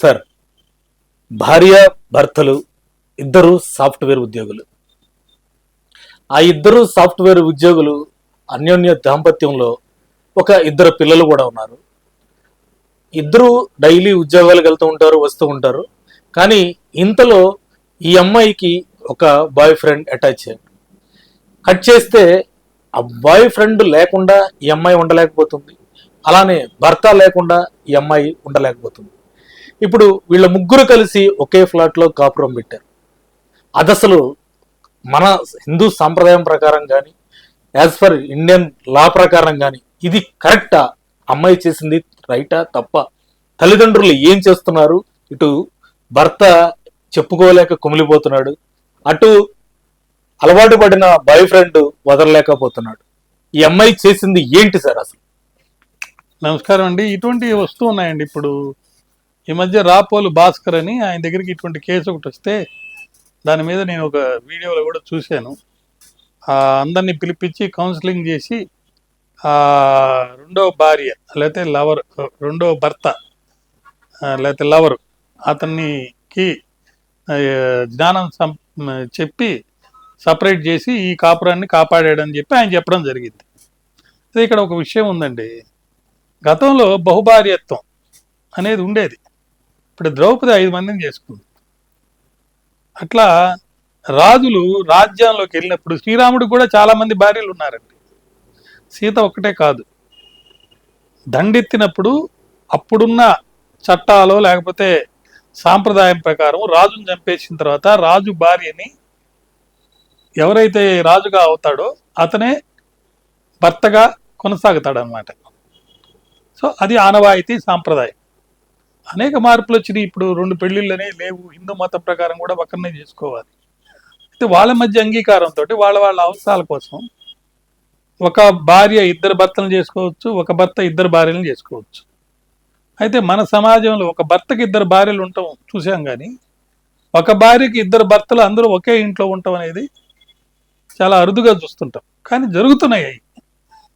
Sir, భార్య భర్తలు ఇద్దరు సాఫ్ట్వేర్ ఉద్యోగులు. ఆ ఇద్దరు సాఫ్ట్వేర్ ఉద్యోగులు అన్యోన్య దాంపత్యంలో ఒక ఇద్దరు పిల్లలు కూడా ఉన్నారు. ఇద్దరు డైలీ ఉద్యోగాలకు వెళ్తూ ఉంటారు, వస్తూ ఉంటారు. కానీ ఇంతలో ఈ అమ్మాయికి ఒక బాయ్ ఫ్రెండ్ అటాచ్ అయ్యాడు. కట్ చేస్తే ఆ బాయ్ ఫ్రెండ్ లేకుండా ఈ అమ్మాయి ఉండలేకపోతుంది, అలానే భర్త లేకుండా ఈ అమ్మాయి ఉండలేకపోతుంది. ఇప్పుడు వీళ్ళ ముగ్గురు కలిసి ఒకే ఫ్లాట్లో కాపురం పెట్టారు. అది అసలు మన హిందూ సాంప్రదాయం ప్రకారం కానీ, యాజ్ పర్ ఇండియన్ లా ప్రకారం కానీ ఇది కరెక్టా? అమ్మాయి చేసింది రైటా తప్ప? తల్లిదండ్రులు ఏం చేస్తున్నారు? ఇటు భర్త చెప్పుకోలేక కుమిలిపోతున్నాడు, అటు అలవాటు పడిన బాయ్ ఫ్రెండ్ వదలలేకపోతున్నాడు. ఈ అమ్మాయి చేసింది ఏంటి సార్ అసలు? నమస్కారం అండి. ఇటువంటివి వస్తూ ఉన్నాయండి. ఇప్పుడు ఈ మధ్య రాపోలు భాస్కర్ అని ఆయన దగ్గరికి ఇటువంటి కేసు ఒకటి వస్తే దాని మీద నేను ఒక వీడియోలో కూడా చూశాను. అందరినీ పిలిపించి కౌన్సిలింగ్ చేసి రెండో భార్య లేకపోతే లవర్, రెండో భర్త లేకపోతే లవరు అతనికి జ్ఞానం చెప్పి సపరేట్ చేసి ఈ కాపురాన్ని కాపాడాడని చెప్పి ఆయన చెప్పడం జరిగింది. అదే ఇక్కడ ఒక విషయం ఉందండి. గతంలో బహుభార్యత్వం అనేది ఉండేది. ఇప్పుడు ద్రౌపది 5 మందిని చేసుకుంది. అట్లా రాజులు రాజ్యంలోకి వెళ్ళినప్పుడు శ్రీరాముడికి కూడా చాలా మంది భార్యలు ఉన్నారండి. సీత ఒక్కటే కాదు. దండెత్తినప్పుడు అప్పుడున్న చట్టాలో లేకపోతే సాంప్రదాయం ప్రకారం రాజును చంపేసిన తర్వాత రాజు భార్యని ఎవరైతే రాజుగా అవుతాడో అతనే భర్తగా కొనసాగుతాడు అన్నమాట. సో అది ఆనవాయితీ, సాంప్రదాయం. అనేక మార్పులు వచ్చినాయి. ఇప్పుడు 2 పెళ్లిళ్ళనే లేవు. హిందూ మతం ప్రకారం కూడా ఒకరినే చేసుకోవాలి. అయితే వాళ్ళ మధ్య అంగీకారంతో వాళ్ళ అవసరాల కోసం ఒక భార్య 2 భర్తలను చేసుకోవచ్చు, ఒక భర్త 2 భార్యలను చేసుకోవచ్చు. అయితే మన సమాజంలో ఒక భర్తకి 2 భార్యలు ఉండటం చూసాం, కానీ ఒక భార్యకి 2 భర్తలు అందరూ ఒకే ఇంట్లో ఉండటం అనేది చాలా అరుదుగా చూస్తుంటాం. కానీ జరుగుతున్నాయి.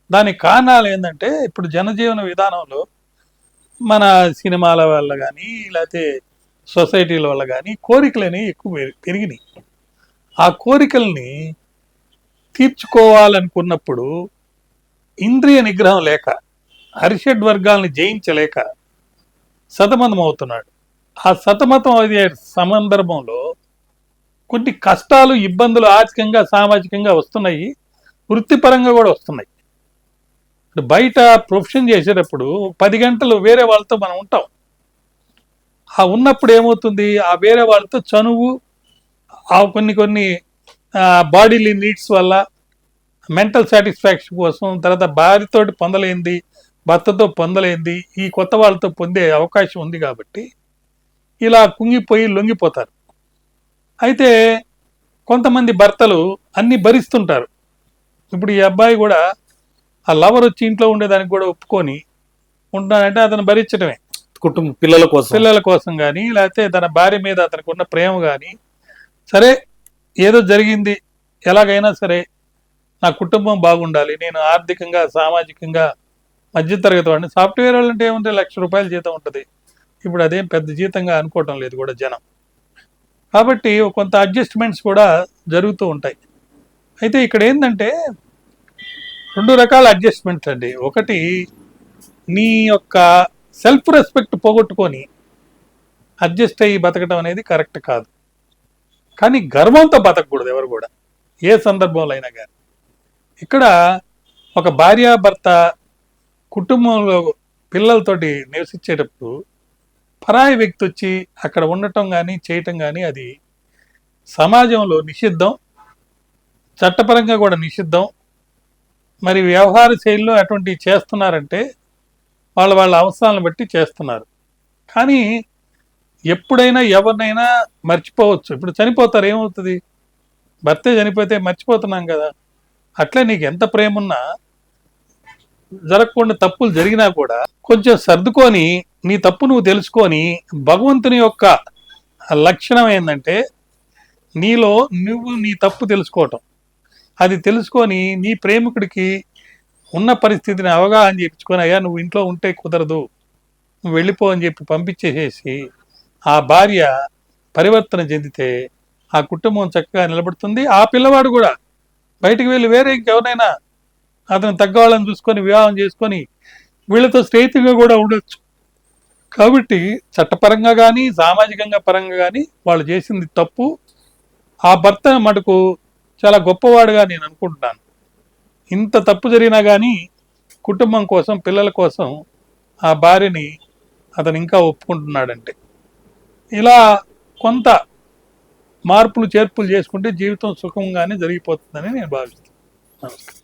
దానికి కారణాలు ఏంటంటే ఇప్పుడు జనజీవన విధానంలో మన సినిమాల వల్ల కానీ లేకపోతే సొసైటీల వల్ల కానీ కోరికలు అనేవి ఎక్కువ పెరిగినాయి. ఆ కోరికల్ని తీర్చుకోవాలనుకున్నప్పుడు ఇంద్రియ నిగ్రహం లేక, హరిషడ్ వర్గాల్ని జయించలేక సతమతం అవుతున్నాడు. ఆ సతమతం అయ్యే సందర్భంలో కొన్ని కష్టాలు, ఇబ్బందులు ఆర్థికంగా, సామాజికంగా వస్తున్నాయి, వృత్తిపరంగా కూడా వస్తున్నాయి. ఇప్పుడు బయట ప్రొఫెషన్ చేసేటప్పుడు 10 గంటలు వేరే వాళ్ళతో మనం ఉంటాం. ఆ ఉన్నప్పుడు ఏమవుతుంది, ఆ వేరే వాళ్ళతో చనువు, ఆ కొన్ని బాడీలీ నీడ్స్ వల్ల, మెంటల్ సాటిస్ఫాక్షన్ కోసం, తర్వాత భార్యతోటి పొందలేంది, భర్తతో పొందలేంది ఈ కొత్త వాళ్ళతో పొందే అవకాశం ఉంది. కాబట్టి ఇలా కుంగిపోయి లొంగిపోతారు. అయితే కొంతమంది భర్తలు అన్ని భరిస్తుంటారు. ఇప్పుడు ఈ అబ్బాయి కూడా ఆ లవర్ వచ్చి ఇంట్లో ఉండేదానికి కూడా ఒప్పుకొని ఉంటానంటే అతను భరించడమే. పిల్లల కోసం కానీ లేకపోతే తన భార్య మీద అతనికి ఉన్న ప్రేమ కానీ, సరే ఏదో జరిగింది, ఎలాగైనా సరే నా కుటుంబం బాగుండాలి, నేను ఆర్థికంగా, సామాజికంగా మధ్యతరగతి వాడిని. సాఫ్ట్వేర్ వాళ్ళు అంటే ఏముంటే ₹1,00,000 జీతం ఉంటుంది. ఇప్పుడు అదేం పెద్ద జీతంగా అనుకోవటం లేదు కూడా జనం. కాబట్టి కొంత అడ్జస్ట్మెంట్స్ కూడా జరుగుతూ ఉంటాయి. అయితే ఇక్కడ ఏంటంటే 2 రకాల అడ్జస్ట్మెంట్స్ అండి. ఒకటి, నీ యొక్క సెల్ఫ్ రెస్పెక్ట్ పోగొట్టుకొని అడ్జస్ట్ అయ్యి బతకడం అనేది కరెక్ట్ కాదు. కానీ గర్వంతో బతకూడదు ఎవరు కూడా, ఏ సందర్భంలో అయినా కానీ. ఇక్కడ ఒక భార్యాభర్త కుటుంబంలో పిల్లలతోటి నివసించేటప్పుడు పరాయి వ్యక్తి వచ్చి అక్కడ ఉండటం కానీ చేయటం కానీ అది సమాజంలో నిషిద్ధం, చట్టపరంగా కూడా నిషిద్ధం. మరి వ్యవహార శైలిలో అటువంటివి చేస్తున్నారంటే వాళ్ళ అవసరాలను బట్టి చేస్తున్నారు. కానీ ఎప్పుడైనా ఎవరినైనా మర్చిపోవచ్చు. ఇప్పుడు చనిపోతారు, ఏమవుతుంది? భర్తే చనిపోతే మర్చిపోతున్నాం కదా. అట్లే నీకు ఎంత ప్రేమ ఉన్నా, జరగకుండా తప్పులు జరిగినా కూడా కొంచెం సర్దుకొని నీ తప్పు నువ్వు తెలుసుకొని, భగవంతుని యొక్క లక్షణం ఏంటంటే నీలో నువ్వు నీ తప్పు తెలుసుకోవటం. అది తెలుసుకొని నీ ప్రేమికుడికి ఉన్న పరిస్థితిని అవగాహన చేయించుకొని, అయ్యా నువ్వు ఇంట్లో ఉంటే కుదరదు, నువ్వు వెళ్ళిపో అని చెప్పి పంపించేసేసి ఆ భార్య పరివర్తన చెందితే ఆ కుటుంబం చక్కగా నిలబడుతుంది. ఆ పిల్లవాడు కూడా బయటికి వెళ్ళి వేరే ఇంకెవరైనా అతను తగ్గవాళ్ళని చూసుకొని వివాహం చేసుకొని వీళ్ళతో స్నేహితుగా కూడా ఉండొచ్చు. కాబట్టి చట్టపరంగా కానీ సామాజికంగా పరంగా కానీ వాళ్ళు చేసింది తప్పు. ఆ భర్త మటుకు చాలా గొప్పవాడుగా నేను అనుకుంటున్నాను. ఇంత తప్పు జరిగినా కానీ కుటుంబం కోసం, పిల్లల కోసం ఆ భార్యని అతను ఇంకా ఒప్పుకుంటున్నాడంటే, ఇలా కొంత మార్పులు చేర్పులు చేసుకుంటే జీవితం సుఖంగానే జరిగిపోతుందని నేను భావిస్తున్నాను. నమస్కారం.